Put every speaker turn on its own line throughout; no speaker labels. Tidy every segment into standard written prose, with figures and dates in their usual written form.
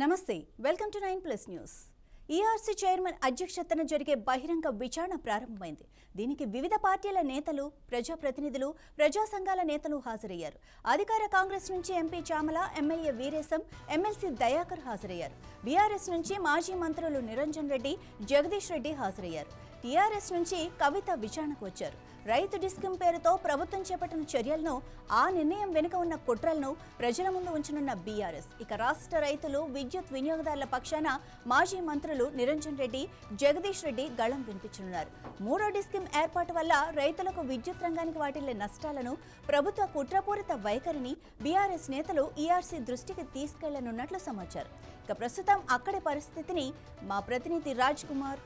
నమస్తే welcome to 9+ news. ERC chairman అధ్యక్షతన జరిగే బహిరంగ విచారణ ప్రారంభమైంది. దీనికి వివిధ పార్టీల నేతలు, ప్రజాప్రతినిధులు, ప్రజా సంఘాల నేతలు హాజరయ్యారు. అధికార కాంగ్రెస్ నుంచి MP Chamala, MLA Veeresham, MLC Dayakar హాజరయ్యారు. బీఆర్ఎస్ నుంచి మాజీ మంత్రులు నిరంజన్ రెడ్డి, జగదీష్ రెడ్డి హాజరయ్యారు. టీఆర్ఎస్ నుంచి కవిత విచారణకు వచ్చారు. రైతు డిస్కమ్ పేరుతో ప్రభుత్వం చేపట్టిన చర్యలను, ఆ నిర్ణయం వెనుక ఉన్న కుట్రలను ప్రజల ముందు ఉంచనున్న బీఆర్ఎస్. ఇక రాష్ట్ర రైతులు, విద్యుత్ వినియోగదారుల పక్షాన మాజీ మంత్రులు నిరంజన్ రెడ్డి, జగదీష్ రెడ్డి గళం వినిపించనున్నారు. మూడో డిస్కమ్ ఏర్పాటు వల్ల రైతులకు, విద్యుత్ రంగానికి వాటిల్లే నష్టాలను, ప్రభుత్వ కుట్రపూరిత వైఖరిని బీఆర్ఎస్ నేతలు ఈఆర్సీ దృష్టికి తీసుకెళ్లనున్నట్లు సమాచారం. ఇక ప్రస్తుతం అక్కడి పరిస్థితిని మా ప్రతినిధి రాజ్ కుమార్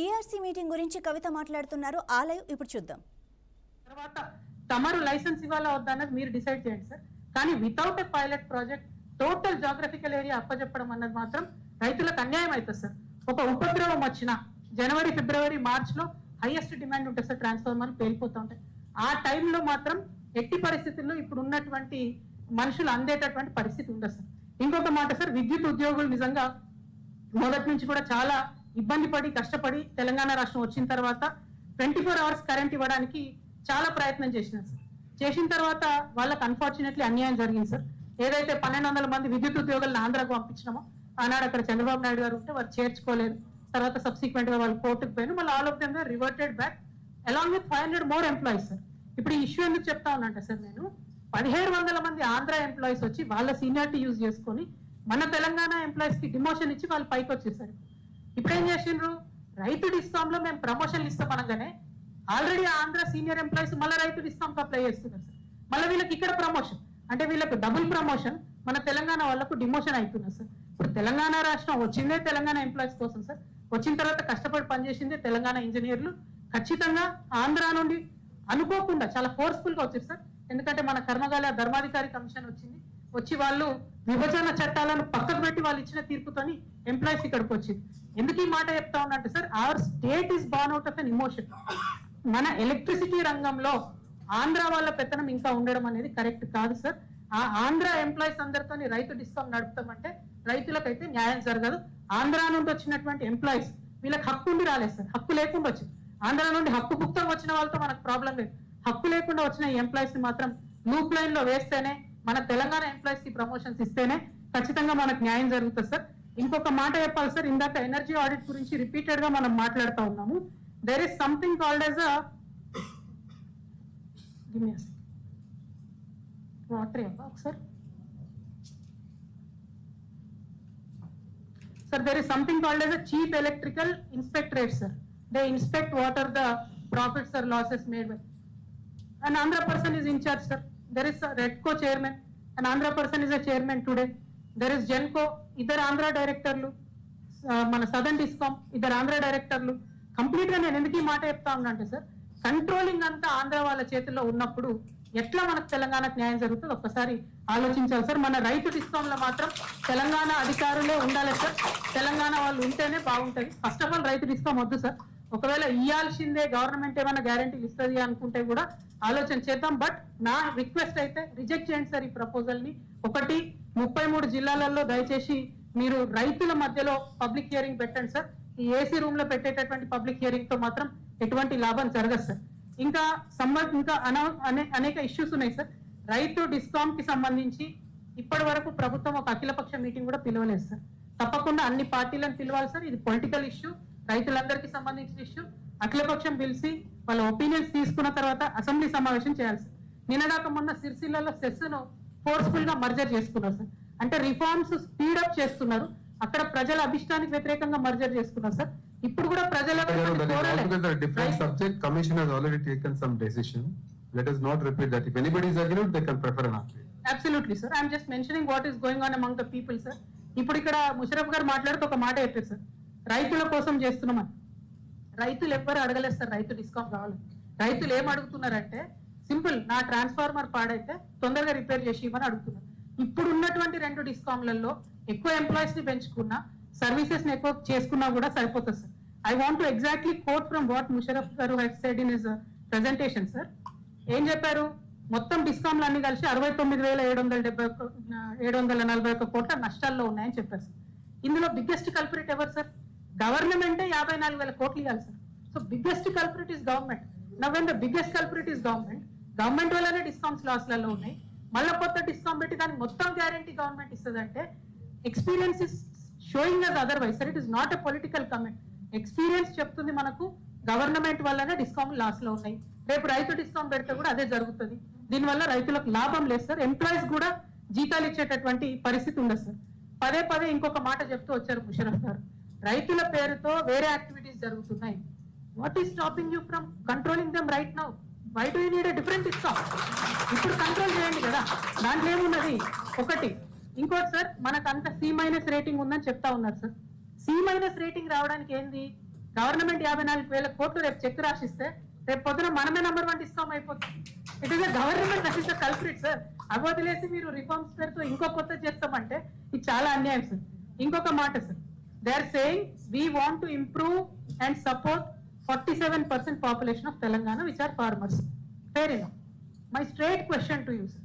ఈఆర్సీ మీటింగ్ గురించి కవిత మాట్లాడుతున్నారు. ఆ లైవ్ ఇప్పుడు చూద్దాం.
తర్వాత తమరు లైసెన్స్ ఇవ్వాలా వద్దా అన్నది మీరు డిసైడ్ చేయండి సార్. కానీ without a pilot project total geographical area అప్పచెప్పడం అన్నది మాత్రం రైతులకు అన్యాయం అవుతుంది సార్. ఒక ఉపద్రవం వచ్చిన జనవరి, ఫిబ్రవరి, మార్చ్ లో హైయెస్ట్ డిమాండ్ ఉంటుంది సార్. ట్రాన్స్ఫార్మర్లు పేలిపోతూ ఉంటాయి. ఆ టైంలో మాత్రం ఎట్టి పరిస్థితుల్లో ఇప్పుడు ఉన్నటువంటి మనుషులు అందేటటువంటి పరిస్థితి ఉండదు సార్. ఇంకొక మాట సార్, విద్యుత్ ఉద్యోగులు నిజంగా మొదటి నుంచి కూడా చాలా ఇబ్బంది పడి, కష్టపడి తెలంగాణ రాష్ట్రం వచ్చిన తర్వాత 24 hours కరెంట్ ఇవ్వడానికి చాలా ప్రయత్నం చేసినారు సార్. చేసిన తర్వాత వాళ్ళకి అన్ఫార్చునేట్లీ అన్యాయం జరిగింది సార్. ఏదైతే 1200 మంది విద్యుత్ ఉద్యోగులను ఆంధ్రాకు పంపించినామో, ఆనాడు అక్కడ చంద్రబాబు నాయుడు గారు ఉంటే వారు చేర్చుకోలేదు. తర్వాత సబ్సిక్వెంట్ గా వాళ్ళు కోర్టుకు పోయిన, మళ్ళీ all of them reverted back along with 500 more employees sir. ఇప్పుడు ఈ ఇష్యూ ఎందుకు చెప్తా ఉన్నంటే సార్, నేను 1700 మంది ఆంధ్ర ఎంప్లాయీస్ వచ్చి వాళ్ళ సీనియారిటీ యూజ్ చేసుకొని మన తెలంగాణ ఎంప్లాయీస్ కి డిమోషన్ ఇచ్చి వాళ్ళు పైకి వచ్చేసారు. ఇప్పుడు ఏం చేసిండ్రు, రైతు డిస్కామ్ లో మేము ప్రమోషన్లు ఇస్తాం అనగానే ఆల్రెడీ ఆంధ్ర సీనియర్ ఎంప్లాయీస్ మళ్ళీ రైతు డిస్కామ్ కు అప్లై చేస్తున్నారు సార్. మళ్ళీ వీళ్ళకి ఇక్కడ ప్రమోషన్ అంటే వీళ్ళకి డబుల్ ప్రమోషన్, మన తెలంగాణ వాళ్ళకు డిమోషన్ అవుతున్నారు సార్. ఇప్పుడు తెలంగాణ రాష్ట్రం వచ్చిందే తెలంగాణ ఎంప్లాయీస్ కోసం సార్. వచ్చిన తర్వాత కష్టపడి పనిచేసిందే తెలంగాణ ఇంజనీర్లు. ఖచ్చితంగా ఆంధ్ర నుండి అనుకోకుండా చాలా ఫోర్స్ఫుల్ గా వచ్చారు సార్. ఎందుకంటే మన కర్మగాల ధర్మాధికారి కమిషన్ వచ్చింది, వచ్చి వాళ్ళు విభజన చట్టాలను పక్కకు పెట్టి వాళ్ళు ఇచ్చిన తీర్పుతోని ఎంప్లాయీస్ ఇక్కడికి వచ్చింది. ఎందుకు ఈ మాట చెప్తా ఉన్నట్టు sir, our state is born out of N emotion. మన ఎలక్ట్రిసిటీ రంగంలో ఆంధ్ర వాళ్ళ పెత్తనం ఇంకా ఉండడం అనేది కరెక్ట్ కాదు సార్. ఆ ఆంధ్ర ఎంప్లాయీస్ అందరితో రైతు డిస్కౌంట్ నడుపుతామంటే రైతులకైతే న్యాయం జరగదు. ఆంధ్ర నుండి వచ్చినటువంటి ఎంప్లాయీస్ వీళ్ళకి హక్కు ఉండి రాలేదు సార్, హక్కు లేకుండా వచ్చింది. ఆంధ్ర నుండి హక్కు భుక్తంగా వచ్చిన వాళ్ళతో మనకు ప్రాబ్లం లేదు. హక్కు లేకుండా వచ్చిన ఈ ఎంప్లాయీస్ ని మాత్రం లూప్ లైన్ లో వేస్తేనే, మన తెలంగాణ ఎంప్లాయీస్ కి ప్రమోషన్స్ ఇస్తేనే ఖచ్చితంగా మనకు న్యాయం జరుగుతుంది సార్. ఇంకొక మాట చెప్పాలి సార్, ఇందాక ఎనర్జీ ఆడిట్ గురించి రిపీటెడ్ గా మనం మాట్లాడుతూ ఉన్నాము. There is something called as water sir. Sir, there is something called as a chief electrical inspectorate, sir. They inspect what are the profits or losses made by. An Andhra person is in charge, sir. There is a Redco chairman. An Andhra person is a chairman today. There is Genco. Idhar Andhra directorlu. Mana Southern Discom. Idhar Andhra directorlu. Complete గా నేను ఎందుకు ఈ మాట చెప్తా ఉన్నానంటే sir, controlling అంతా ఆంధ్ర వాళ్ళ చేతుల్లో ఉన్నప్పుడు ఎట్లా మనకు తెలంగాణకు న్యాయం జరుగుతుంది ఒక్కసారి ఆలోచించాలి సార్. మన రైతు డిస్కౌంట్ లో మాత్రం తెలంగాణ అధికారులే ఉండాలి సార్. తెలంగాణ వాళ్ళు ఉంటేనే బాగుంటది. ఫస్ట్ ఆఫ్ ఆల్ రైతు డిస్కౌంట్ వద్దు సార్. ఒకవేళ ఇయ్యాల్సిందే గవర్నమెంట్ ఏమైనా గ్యారంటీలు ఇస్తుంది అనుకుంటే కూడా ఆలోచన చేద్దాం. బట్ నా రిక్వెస్ట్ అయితే రిజెక్ట్ చేయండి సార్ ఈ ప్రపోజల్ ని. 33 జిల్లాలలో దయచేసి మీరు రైతుల మధ్యలో పబ్లిక్ హియరింగ్ పెట్టండి సార్. ఈ ఏసీ రూమ్ లో పెట్టేటటువంటి పబ్లిక్ హియరింగ్ తో మాత్రం ఎటువంటి లాభం జరగదు సార్. ఇంకా అనేక ఇష్యూస్ ఉన్నాయి సార్. రైతు డిస్కౌంట్ కి సంబంధించి ఇప్పటి వరకు ప్రభుత్వం ఒక అఖిలపక్ష మీటింగ్ కూడా పిలవలేదు సార్. తప్పకుండా అన్ని పార్టీలను పిలవాలి సార్. ఇది పొలిటికల్ ఇష్యూ, రైతులందరికీ సంబంధించిన ఇష్యూ. అఖిలపక్షం పిలిచి వాళ్ళ ఒపీనియన్స్ తీసుకున్న తర్వాత అసెంబ్లీ సమావేశం చేయాలి సార్. నిన్నగాక మొన్న సిరిసిల్లలో సెస్ను ఫోర్స్ఫుల్ గా మర్జర్ చేసుకున్నారు సార్. అంటే రిఫార్మ్స్ స్పీడప్ చేస్తున్నారు, అక్కడ ప్రజల అభిష్టానికి వ్యతిరేకంగా మర్జర్ చేసుకున్నారు సార్. ఇప్పుడు కూడా ప్రజల
different subject. Commission has already taken some decision. Let us not repeat that. If anybody is agreed, they can prefer an appeal.
Absolutely, sir. I am just mentioning what is going on among the people, sir. ఇప్పుడు ఇక్కడ ముషరఫ్ గారు మాట్లాడుతూ ఒక మాట చెప్పారు sir, రైతుల కోసం చేస్తున్నామని. రైతులు ఎవ్వరు అడగలేదు సార్ రైతు డిస్కౌంట్ కావాలి. రైతులు ఏం అడుగుతున్నారంటే సింపుల్, నా ట్రాన్స్ఫార్మర్ పాడైతే తొందరగా రిపేర్ చేసి ఇవ్వని అడుగుతున్నారు. ఇప్పుడు ఉన్నటువంటి 2 డిస్కామ్లలో ఎక్కువ ఎంప్లాయీస్ ని పెంచుకున్నా, సర్వీసెస్ ని ఎక్కువ చేసుకున్నా కూడా సరిపోతుంది sir. I want to exactly quote from what Musharraf గారు have said in his presentation sir. ఏం చెప్పారు? మొత్తం డిస్కామ్లు అన్ని కలిసి 69,741 కోట్ల నష్టాల్లో ఉన్నాయని చెప్పారు సార్. ఇందులో బిగ్గెస్ట్ కల్పరేట్ ఎవరు సార్? గవర్నమెంటే 54,000 కోట్లు ఇవ్వాలి sir. So biggest కల్పరేట్ is government. Now when the biggest కల్పరేట్ is government వల్లనే డిస్కామ్స్ లాస్లలో ఉన్నాయి. మళ్ళీ కొత్త డిస్కౌంట్ పెట్టి దానికి మొత్తం గ్యారంటీ గవర్నమెంట్ ఇస్తుంది అంటే experience is showing us otherwise sir. It is not a political comment. Experience చెప్తుంది మనకు గవర్నమెంట్ వల్లనే డిస్కౌంట్ లాస్ లో ఉన్నాయి. రేపు రైతు డిస్కౌంట్ పెడితే కూడా అదే జరుగుతుంది. దీనివల్ల రైతులకు లాభం లేదు సార్. ఎంప్లాయీస్ కూడా జీతాలు ఇచ్చేటటువంటి పరిస్థితి ఉండదు సార్. పదే పదే ఇంకొక మాట చెప్తూ వచ్చారు ముషరఫ్ గారు, రైతుల పేరుతో వేరే యాక్టివిటీస్ జరుగుతున్నాయి. What is stopping you from controlling them right now? Why do you need a different discount? ఇప్పుడు కంట్రోల్ చేయండి కదా, దాంట్లో ఏమున్నది? ఒకటి. ఇంకోటి సార్, మనకు అంత C- రేటింగ్ ఉందని చెప్తా ఉన్నారు సార్. C- రేటింగ్ రావడానికి ఏంది? గవర్నమెంట్ 54,000 కోట్లు రేపు చెక్ రాసిస్తే రేపు పొద్దున మనమే #1 డిస్కౌంట్ అయిపోతుంది. It is government that is the culprit sir. అవి వదిలేసి మీరు రిఫార్మ్స్ పేరుతో ఇంకో కొత్త చేస్తామంటే ఇది చాలా అన్యాయం సార్. ఇంకొక మాట sir, they are saying we want to improve and support 47% population of Telangana which are farmers. Fair enough. My straight question to you, sir.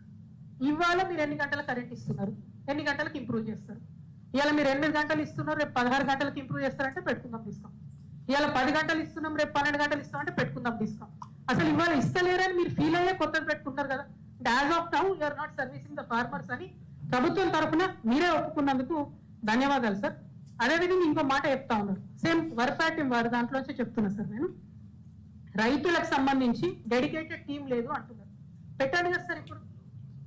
ఇవాళ మీరు ఎన్ని గంటలకు కరెంట్ ఇస్తున్నారు? ఎన్ని గంటలకు ఇంప్రూవ్ చేస్తారు? ఇవాళ మీరు 8 గంటలు ఇస్తున్నారు, రేపు 16 గంటలకు ఇంప్రూవ్ చేస్తారంటే పెట్టుకుందాం డిస్కౌంట్. ఇవాళ 10 గంటలు ఇస్తున్నాం, రేపు 12 గంటలు ఇస్తామంటే పెట్టుకుందాం డిస్కౌంట్. అసలు ఇవాళ ఇస్తలేరని మీరు ఫీల్ అయ్యే కొత్తది పెట్టుకుంటారు కదా. As of now you are not servicing the farmers అని ప్రభుత్వం తరఫున మీరే ఒప్పుకున్నందుకు ధన్యవాదాలు సార్. అదేవిధంగా ఇంకో మాట చెప్తా ఉన్నారు, సేమ్ వర్పాటిం వారి దాంట్లోంచి చెప్తున్నా సార్ నేను. రైతులకు సంబంధించి డెడికేటెడ్ టీం లేదు అంటున్నారు. పెట్టండి కదా సార్. ఇప్పుడు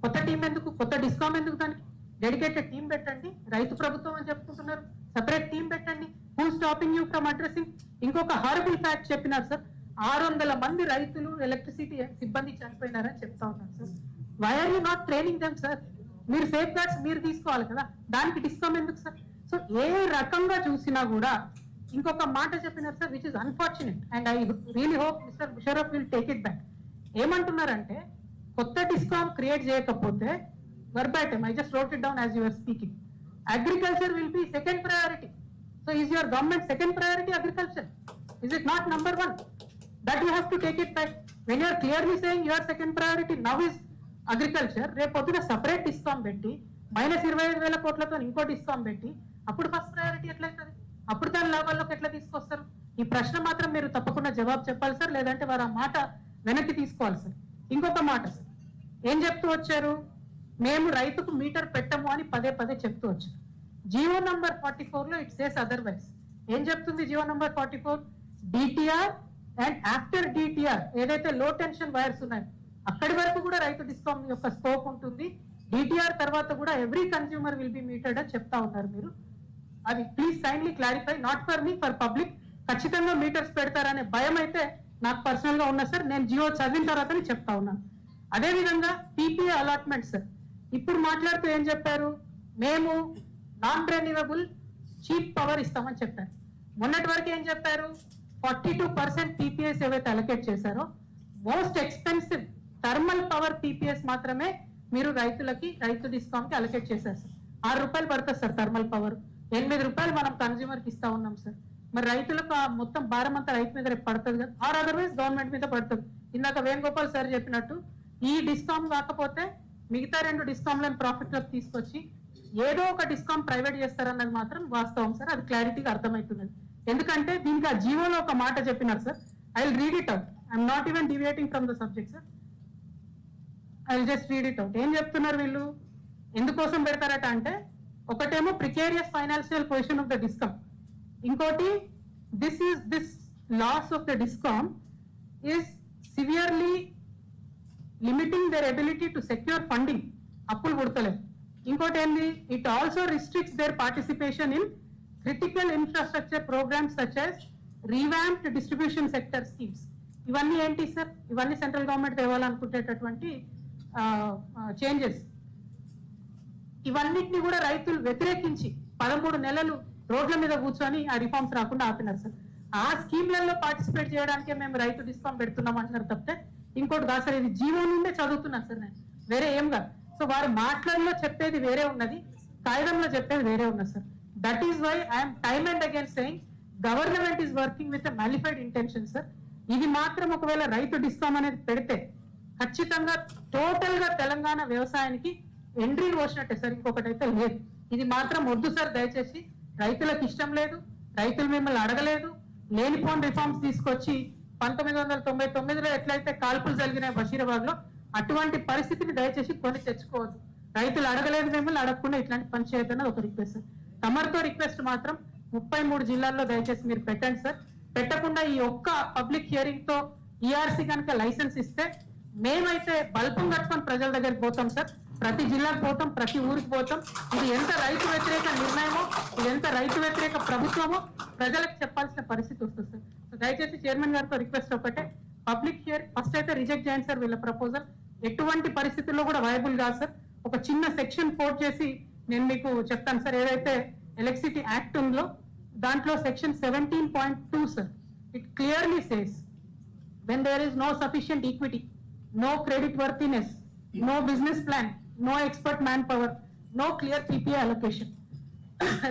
కొత్త టీం ఎందుకు? కొత్త డిస్కౌంట్ ఎందుకు? దానికి డెడికేటెడ్ టీం పెట్టండి. రైతు ప్రభుత్వం అని చెప్పుకుంటున్నారు, సెపరేట్ టీం పెట్టండి. Who stopping you from addressing? ఇంకొక హారబుల్ ఫ్యాక్ట్ చెప్పినారు సార్, 600 మంది రైతులు ఎలక్ట్రిసిటీ సిబ్బంది చనిపోయినారని చెప్తా ఉన్నారు sir. Why are you not training them sir? మీరు సేఫ్ గార్డ్స్ మీరు తీసుకోవాలి కదా, దానికి డిస్కౌంట్ ఎందుకు సార్? సో ఏ రకంగా చూసినా కూడా ఇంకొక మాట చెప్పినారు sir, which is unfortunate and I really hope mister Musharraf will take it back. ఏమంటున్నారంటే కొత్త డిస్కౌంట్ క్రియేట్ చేయకపోతే verbatim, I just wrote it down as you were speaking, agriculture will be second priority. So is your government second priority agriculture? Is it not number 1? That you have to take it back. When you are clearly saying your second priority now is agriculture, రేపొద్దున separate discount పెట్టి -25,000 కోట్లతో ఇంకో discount పెట్టి అప్పుడు first priority ఎట్లయితుంది? అప్పుడు దాని లాభాల్లోకి ఎట్లా తీసుకొస్తారు? ఈ ప్రశ్న మాత్రం మీరు తప్పకుండా జవాబు చెప్పాలి సార్, లేదంటే వారు ఆ మాట వెనక్కి తీసుకోవాలి సార్. ఇంకొక మాట సార్, ఏం చెప్తూ వచ్చారు? మేము రైతుకు మీటర్ పెట్టము అని పదే పదే చెప్తూ వచ్చారు. జియో నంబర్ 44లో ఇట్ సేస్ అదర్వైజ్. ఏం చెప్తుంది GO number 44? DTR and after DTR ఏదైతే లో టెన్షన్ వైర్స్ ఉన్నాయో అక్కడి వరకు కూడా రైతు డిస్కౌంట్ యొక్క స్కోప్ ఉంటుంది. డిటిఆర్ తర్వాత కూడా ఎవ్రీ కన్స్యూమర్ విల్ బి మీటెడ్ అని చెప్తా ఉన్నారు మీరు. అది please kindly clarify, not for me, for public. ఖచ్చితంగా మీటర్స్ పెడతారనే భయం అయితే నాకు పర్సనల్ గా ఉన్నా సార్. నేను జియో చదివిన తర్వాతనే చెప్తా ఉన్నాను. అదే విధంగా పీపీఏ అలాట్మెంట్ సార్, ఇప్పుడు మాట్లాడుతూ ఏం చెప్పారు? మేము నాన్ రెన్యూవబుల్ చీప్ పవర్ ఇస్తామని చెప్పారు. మొన్నటి వరకు ఏం చెప్పారు? 42% పీపీఎస్ ఏవైతే అలొకేట్ చేశారో most expensive thermal power PPAs మాత్రమే మీరు రైతులకి రైతు డిస్కౌంట్ కి అలొకేట్ చేశారు సార్. 6 రూపాయలు పడుతుంది సార్ థర్మల్ పవర్, 8 రూపాయలు మనం కన్స్యూమర్ కి ఇస్తా ఉన్నాం సార్. మరి రైతులకు ఆ మొత్తం భారం అంతా రైతు మీద రేపు పడుతుంది కదా, ఆర్ అదర్వైజ్ గవర్నమెంట్ మీద పడుతుంది. ఇందాక వేణుగోపాల్ సార్ చెప్పినట్టు ఈ డిస్కౌంట్ కాకపోతే మిగతా 2 డిస్కౌంట్లను ప్రాఫిట్ లోకి తీసుకొచ్చి ఏదో ఒక డిస్కౌంట్ ప్రైవేట్ చేస్తారన్నది మాత్రం వాస్తవం సార్. అది క్లారిటీగా అర్థమవుతున్నది. ఎందుకంటే దీనికి ఆ జీవోలో ఒక మాట చెప్పినారు sir. I will read it out. I'm not even deviating from the subject sir. I will just read it out. ఏం చెప్తున్నారు వీళ్ళు? ఎందుకోసం పెడతారట అంటే, ఒకటేమో precarious financial position of the discount, ఇంకోటి this loss of the discount is severely limiting their ability to secure funding. అప్పులు పుడతలేదు. ఇంకోటి ఏంది, it also restricts their participation in critical infrastructure programs such as revamped distribution sector schemes. ఇవన్నీ ఏంటి sir? ఇవన్నీ central government తేవాలనుకునేటటువంటి changes. ఇవన్నిటిని కూడా రైతులు వ్యతిరేకించి 13 నెలలు రోడ్ల మీద కూర్చొని ఆ రిఫార్మ్స్ రాకుండా ఆపినారు సార్. ఆ స్కీమ్లలో పార్టిసిపేట్ చేయడానికే మేము రైతు డిస్కౌంట్ పెడుతున్నాం అంటున్నారు తప్పితే ఇంకోటి కాదు సార్. ఇది జీవో నుండే చదువుతున్నాను సార్ నేను, వేరే ఏం కాదు. సో వారు మాటలలో చెప్పేది వేరే ఉన్నది, కాగితంలో చెప్పేది వేరే ఉన్నది sir. That is why I'm time and again saying government is working with malafide intention sir. ఇది మాత్రం ఒకవేళ రైతు డిస్కౌంట్ అనేది పెడితే ఖచ్చితంగా టోటల్ గా తెలంగాణ వ్యవసాయానికి ఎంట్రీని పోసినట్టే సార్, ఇంకొకటి అయితే లేదు. ఇది మాత్రం వద్దు సార్ దయచేసి. రైతులకు ఇష్టం లేదు, రైతులు మిమ్మల్ని అడగలేదు. లేనిపోని రిఫార్మ్స్ తీసుకొచ్చి 1999లో ఎట్లయితే కాల్పులు జరిగినాయి బషీరాబాద్ లో, అటువంటి పరిస్థితిని దయచేసి కొని తెచ్చుకోవద్దు. రైతులు అడగలేదు, మిమ్మల్ని అడగకుండా ఇట్లాంటి పని చేయొద్దన్నది ఒక రిక్వెస్ట్ సార్. తమరితో రిక్వెస్ట్ మాత్రం 33 జిల్లాల్లో దయచేసి మీరు పెట్టండి సార్. పెట్టకుండా ఈ ఒక్క పబ్లిక్ హియరింగ్ తో ఈఆర్సీ కనుక లైసెన్స్ ఇస్తే మేమైతే బల్పం కట్టుకొని ప్రజల దగ్గరికి పోతాం సార్. ప్రతి జిల్లాకు పోతాం, ప్రతి ఊరికి పోతాం. ఇది ఎంత రైతు వ్యతిరేక నిర్ణయమో, ఇది ఎంత రైతు వ్యతిరేక ప్రభుత్వమో ప్రజలకు చెప్పాల్సిన పరిస్థితి వస్తుంది సార్. సో దయచేసి చైర్మన్ గారితో రిక్వెస్ట్ ఒకటే, పబ్లిక్ హియర్ ఫస్ట్ అయితే రిజెక్ట్ చేయండి సార్ వీళ్ళ ప్రపోజల్. ఎటువంటి పరిస్థితుల్లో కూడా వైబుల్ కాదు సార్. ఒక చిన్న సెక్షన్ కోట్ చేసి నేను మీకు చెప్తాను సార్. ఏదైతే ఎలక్ట్రిసిటీ యాక్ట్ ఉందో దాంట్లో section 17.2 sir, it clearly says when there is no sufficient equity, no credit worthiness, no business plan, no expert manpower, no clear PPA allocation,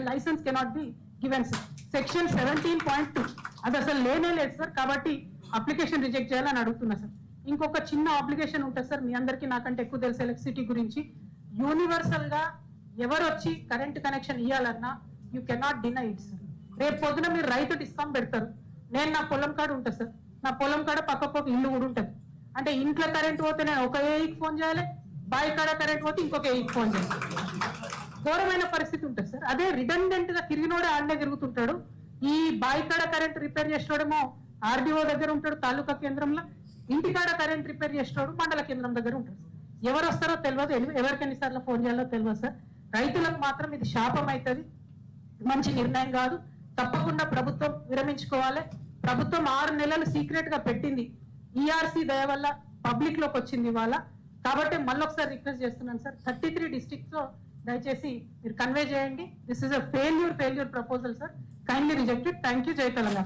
license cannot be given sir. Section 17.2 అది అసలు లేనే లేదు sir. కాబట్టి application reject చేయాలని అడుగుతున్నా sir. ఇంకొక చిన్న application ఉంటుంది సార్, మీ అందరికీ నాకంటే ఎక్కువ తెలుసు ఎలక్ట్రిసిటీ గురించి. యూనివర్సల్ గా ఎవరు వచ్చి కరెంట్ కనెక్షన్ ఇవ్వాలన్నా you cannot deny it sir. రేపు పొద్దున మీరు రైతు డిస్కౌంట్ పెడతారు, నేను నా పొలం కాడ ఉంటా సార్, నా పొలం కాడ పక్కకు ఒక ఇల్లు కూడా ఉంటుంది. అంటే ఇంట్లో కరెంట్ పోతే నేను ఒక ఏఈకి ఫోన్ చేయాలి, బావి కాడ కరెంట్ పోతే ఇంకొక ఏఈకి ఫోన్ చేయాలి. ఘోరమైన పరిస్థితి ఉంటుంది సార్. అదే రిడెండెంట్ గా తిరిగినోడే ఆడనే తిరుగుతుంటాడు. ఈ బావి కాడ కరెంట్ రిపేర్ చేసేవాడేమో ఆర్డీఓ దగ్గర ఉంటాడు తాలూకా కేంద్రంలో, ఇంటికాడ కరెంట్ రిపేర్ చేసేవాడు మండల కేంద్రం దగ్గర ఉంటాడు. ఎవరు వస్తారో తెలియదు, ఎవరికి ఎన్నిసార్లు ఫోన్ చేయాలో తెలియదు సార్. రైతులకు మాత్రం ఇది శాపం అవుతుంది, మంచి నిర్ణయం కాదు. తప్పకుండా ప్రభుత్వం విరమించుకోవాలి. ప్రభుత్వం 6 నెలలు సీక్రెట్ గా పెట్టింది, ఈఆర్సీ దయ వల్ల పబ్లిక్ లోకి వచ్చింది ఇవాళ. కాబట్టి మళ్ళీ ఒకసారి రిక్వెస్ట్ చేస్తున్నాను సార్, 33 డిస్ట్రిక్ట్స్ లో దయచేసి మీరు కన్వే చేయండి. This is a failure proposal sir, kindly rejected. Thank you. జై తెలంగాణ.